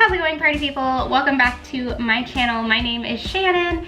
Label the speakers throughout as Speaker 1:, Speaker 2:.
Speaker 1: How's it going, party people? Welcome back to my channel. My name is Shannon.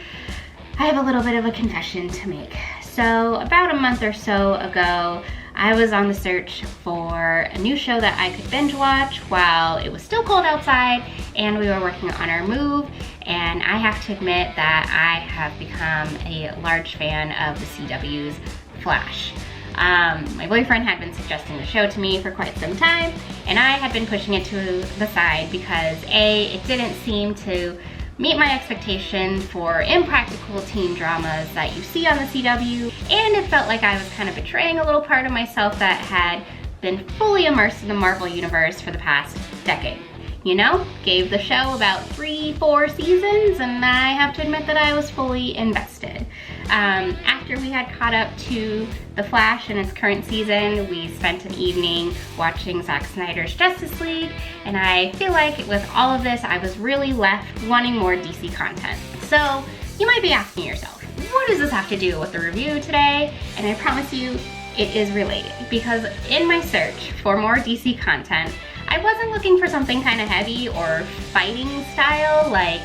Speaker 1: I have a little bit of a confession to make. So about a month or so ago, I was on the search for a new show that I could binge watch while it was still cold outside and we were working on our move. And I have to admit that I have become a large fan of the CW's Flash. My boyfriend had been suggesting the show to me for quite some time, and I had been pushing it to the side because A, it didn't seem to meet my expectations for impractical teen dramas that you see on the CW, and it felt like I was kind of betraying a little part of myself that had been fully immersed in the Marvel universe for the past decade. You know, gave the show about 3-4 seasons, and I have to admit that I was fully invested. After we had caught up to The Flash in its current season, we spent an evening watching Zack Snyder's Justice League, and I feel like with all of this, I was really left wanting more DC content. So you might be asking yourself, what does this have to do with the review today? And I promise you, it is related, because in my search for more DC content, I wasn't looking for something kind of heavy or fighting style like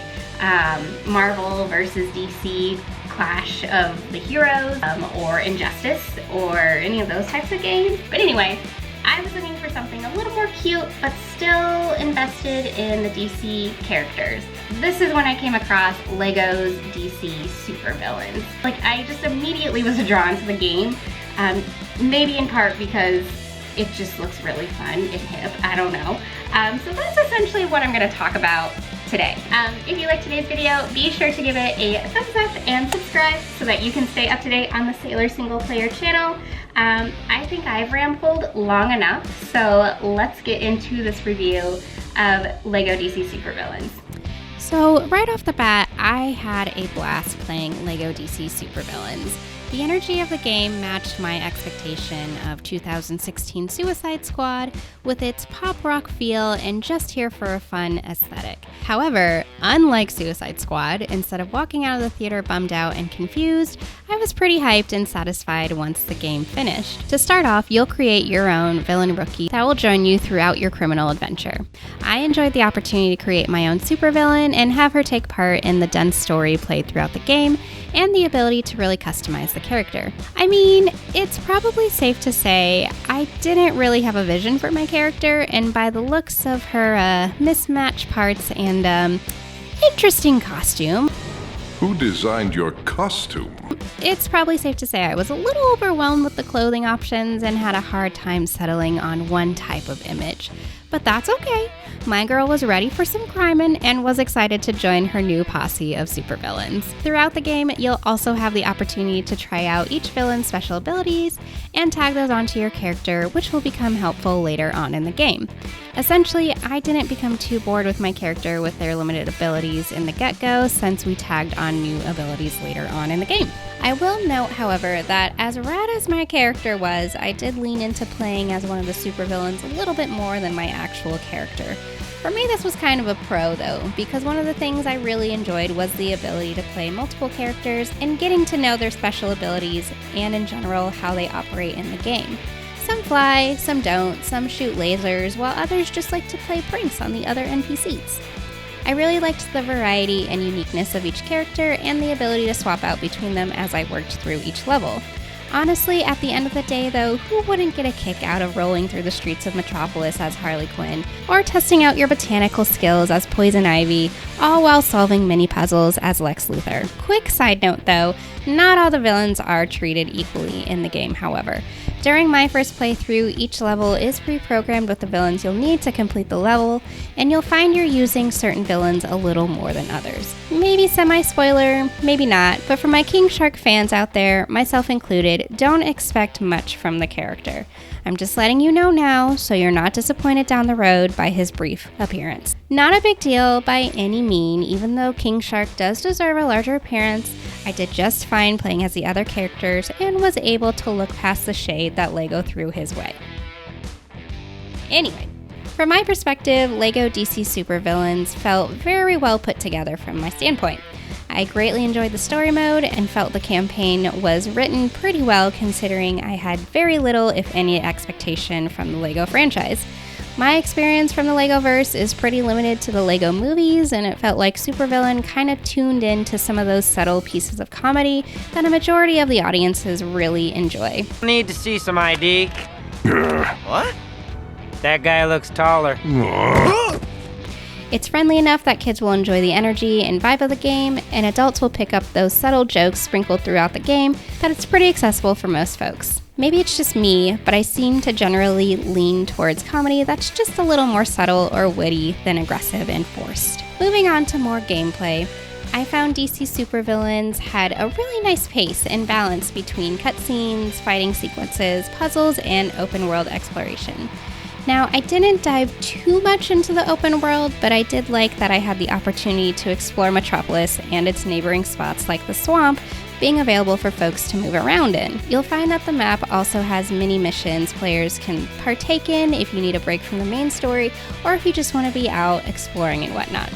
Speaker 1: Marvel versus DC Clash of the Heroes or Injustice or any of those types of games. But anyway, I was looking for something a little more cute but still invested in the DC characters. This is when I came across LEGO's DC Super-Villains. Like, I just immediately was drawn to the game, maybe in part because it just looks really fun and hip, I don't know. So that's essentially what I'm gonna talk about today. If you like today's video, be sure to give it a thumbs up and subscribe so that you can stay up to date on the Sailor single player channel. I think I've rambled long enough, so let's get into this review of LEGO DC Super-Villains.
Speaker 2: So right off the bat, I had a blast playing LEGO DC Super-Villains. The energy of the game matched my expectation of 2016 Suicide Squad with its pop rock feel and just here for a fun aesthetic. However, unlike Suicide Squad, instead of walking out of the theater bummed out and confused, I was pretty hyped and satisfied once the game finished. To start off, you'll create your own villain rookie that will join you throughout your criminal adventure. I enjoyed the opportunity to create my own supervillain and have her take part in the dense story played throughout the game, and the ability to really customize the character. I mean, it's probably safe to say I didn't really have a vision for my character, and by the looks of her mismatched parts and interesting costume.
Speaker 3: Who designed your costume?
Speaker 2: It's probably safe to say I was a little overwhelmed with the clothing options and had a hard time settling on one type of image. But that's okay. My girl was ready for some crimin' and was excited to join her new posse of supervillains. Throughout the game, you'll also have the opportunity to try out each villain's special abilities and tag those onto your character, which will become helpful later on in the game. Essentially, I didn't become too bored with my character with their limited abilities in the get-go since we tagged on new abilities later on in the game. I will note, however, that as rad as my character was, I did lean into playing as one of the supervillains a little bit more than my actual character. For me, this was kind of a pro though, because one of the things I really enjoyed was the ability to play multiple characters and getting to know their special abilities and in general how they operate in the game. Some fly, some don't, some shoot lasers, while others just like to play pranks on the other NPCs. I really liked the variety and uniqueness of each character and the ability to swap out between them as I worked through each level. Honestly, at the end of the day though, who wouldn't get a kick out of rolling through the streets of Metropolis as Harley Quinn, or testing out your botanical skills as Poison Ivy, all while solving mini puzzles as Lex Luthor. Quick side note though, not all the villains are treated equally in the game, however. During my first playthrough, each level is pre-programmed with the villains you'll need to complete the level, and you'll find you're using certain villains a little more than others. Maybe semi-spoiler, maybe not, but for my King Shark fans out there, myself included, don't expect much from the character. I'm just letting you know now so you're not disappointed down the road by his brief appearance. Not a big deal by any mean, even though King Shark does deserve a larger appearance. I did just fine playing as the other characters and was able to look past the shade that LEGO threw his way. Anyway, from my perspective, LEGO DC Super-Villains felt very well put together from my standpoint. I greatly enjoyed the story mode and felt the campaign was written pretty well considering I had very little, if any, expectation from the LEGO franchise. My experience from the Legoverse is pretty limited to the Lego movies, and it felt like Super-Villain kind of tuned into some of those subtle pieces of comedy that a majority of the audiences really enjoy.
Speaker 4: Need to see some ID. What? That guy looks taller.
Speaker 2: It's friendly enough that kids will enjoy the energy and vibe of the game, and adults will pick up those subtle jokes sprinkled throughout the game that it's pretty accessible for most folks. Maybe it's just me, but I seem to generally lean towards comedy that's just a little more subtle or witty than aggressive and forced. Moving on to more gameplay, I found DC Super-Villains had a really nice pace and balance between cutscenes, fighting sequences, puzzles, and open world exploration. Now, I didn't dive too much into the open world, but I did like that I had the opportunity to explore Metropolis and its neighboring spots like the swamp being available for folks to move around in. You'll find that the map also has mini missions players can partake in if you need a break from the main story or if you just want to be out exploring and whatnot.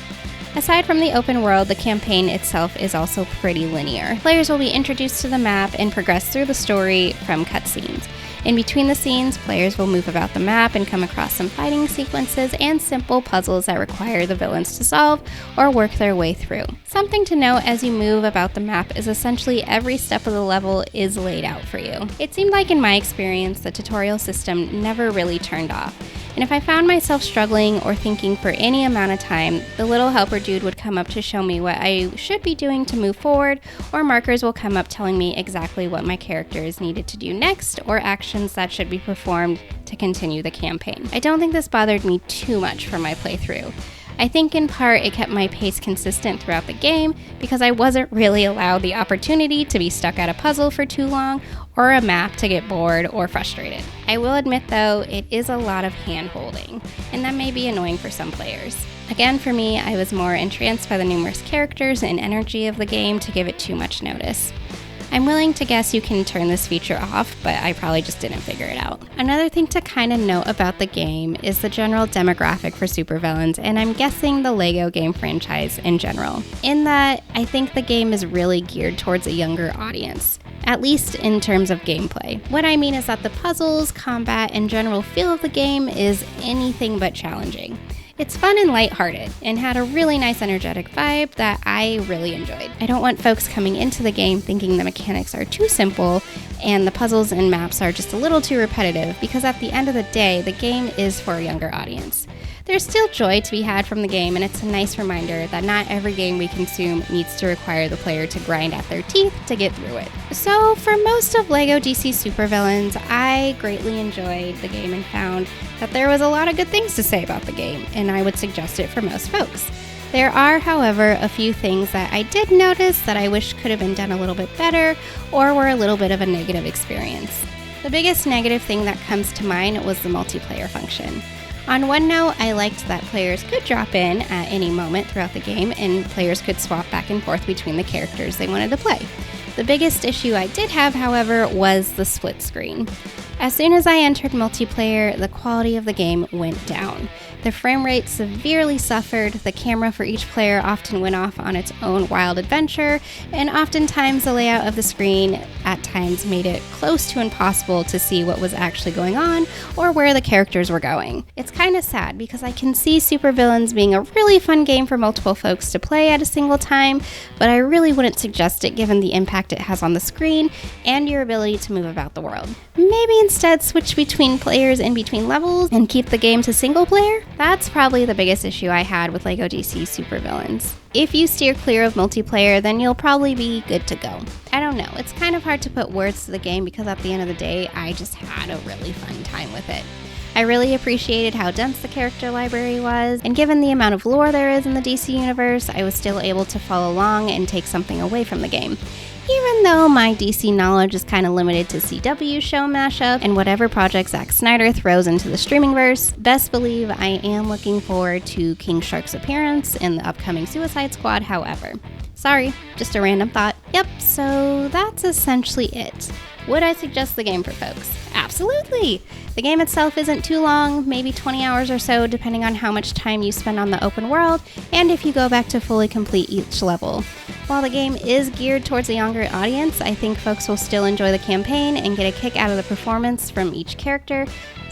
Speaker 2: Aside from the open world, the campaign itself is also pretty linear. Players will be introduced to the map and progress through the story from cutscenes. In between the scenes, players will move about the map and come across some fighting sequences and simple puzzles that require the villains to solve or work their way through. Something to note as you move about the map is essentially every step of the level is laid out for you. It seemed like in my experience, the tutorial system never really turned off. And if I found myself struggling or thinking for any amount of time, the little helper dude would come up to show me what I should be doing to move forward, or markers will come up telling me exactly what my characters needed to do next, or actions that should be performed to continue the campaign. I don't think this bothered me too much for my playthrough. I think in part it kept my pace consistent throughout the game because I wasn't really allowed the opportunity to be stuck at a puzzle for too long or a map to get bored or frustrated. I will admit though, it is a lot of hand-holding, and that may be annoying for some players. Again, for me, I was more entranced by the numerous characters and energy of the game to give it too much notice. I'm willing to guess you can turn this feature off, but I probably just didn't figure it out. Another thing to kind of note about the game is the general demographic for Super-Villains, and I'm guessing the Lego game franchise in general. In that, I think the game is really geared towards a younger audience, at least in terms of gameplay. What I mean is that the puzzles, combat, and general feel of the game is anything but challenging. It's fun and lighthearted, and had a really nice energetic vibe that I really enjoyed. I don't want folks coming into the game thinking the mechanics are too simple and the puzzles and maps are just a little too repetitive, because at the end of the day, the game is for a younger audience. There's still joy to be had from the game, and it's a nice reminder that not every game we consume needs to require the player to grind at their teeth to get through it. So for most of LEGO DC Super-Villains, I greatly enjoyed the game and found that there was a lot of good things to say about the game, and I would suggest it for most folks. There are, however, a few things that I did notice that I wish could have been done a little bit better or were a little bit of a negative experience. The biggest negative thing that comes to mind was the multiplayer function. On one note, I liked that players could drop in at any moment throughout the game and players could swap back and forth between the characters they wanted to play. The biggest issue I did have, however, was the split screen. As soon as I entered multiplayer, the quality of the game went down. The frame rate severely suffered, the camera for each player often went off on its own wild adventure, and oftentimes the layout of the screen at times made it close to impossible to see what was actually going on or where the characters were going. It's kind of sad because I can see Super-Villains being a really fun game for multiple folks to play at a single time, but I really wouldn't suggest it given the impact it has on the screen and your ability to move about the world. Maybe instead switch between players in between levels and keep the game to single player? That's probably the biggest issue I had with LEGO DC Super-Villains. If you steer clear of multiplayer, then you'll probably be good to go. I don't know, it's kind of hard to put words to the game because at the end of the day, I just had a really fun time with it. I really appreciated how dense the character library was, and given the amount of lore there is in the DC universe, I was still able to follow along and take something away from the game. Even though my DC knowledge is kind of limited to CW show mashup and whatever project Zack Snyder throws into the streamingverse, best believe I am looking forward to King Shark's appearance in the upcoming Suicide Squad, however. Sorry, just a random thought. Yep, so that's essentially it. Would I suggest the game for folks? Absolutely! The game itself isn't too long, maybe 20 hours or so, depending on how much time you spend on the open world, and if you go back to fully complete each level. While the game is geared towards a younger audience, I think folks will still enjoy the campaign and get a kick out of the performance from each character.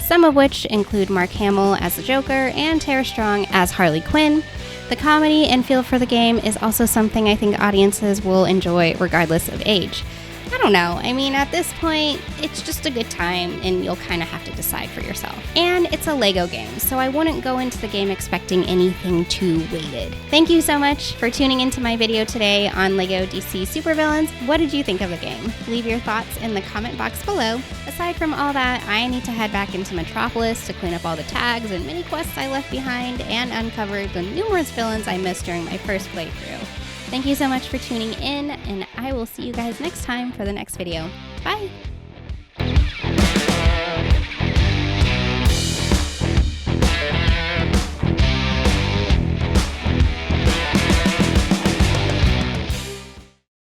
Speaker 2: some of which include Mark Hamill as the Joker and Tara Strong as Harley Quinn. The comedy and feel for the game is also something I think audiences will enjoy regardless of age. I don't know, I mean, at this point, it's just a good time and you'll kind of have to decide for yourself. And it's a Lego game, so I wouldn't go into the game expecting anything too weighted. Thank you so much for tuning into my video today on Lego DC Super-Villains. What did you think of the game? Leave your thoughts in the comment box below. Aside from all that, I need to head back into Metropolis to clean up all the tags and mini quests I left behind and uncover the numerous villains I missed during my first playthrough. Thank you so much for tuning in, and I will see you guys next time for the next video. Bye!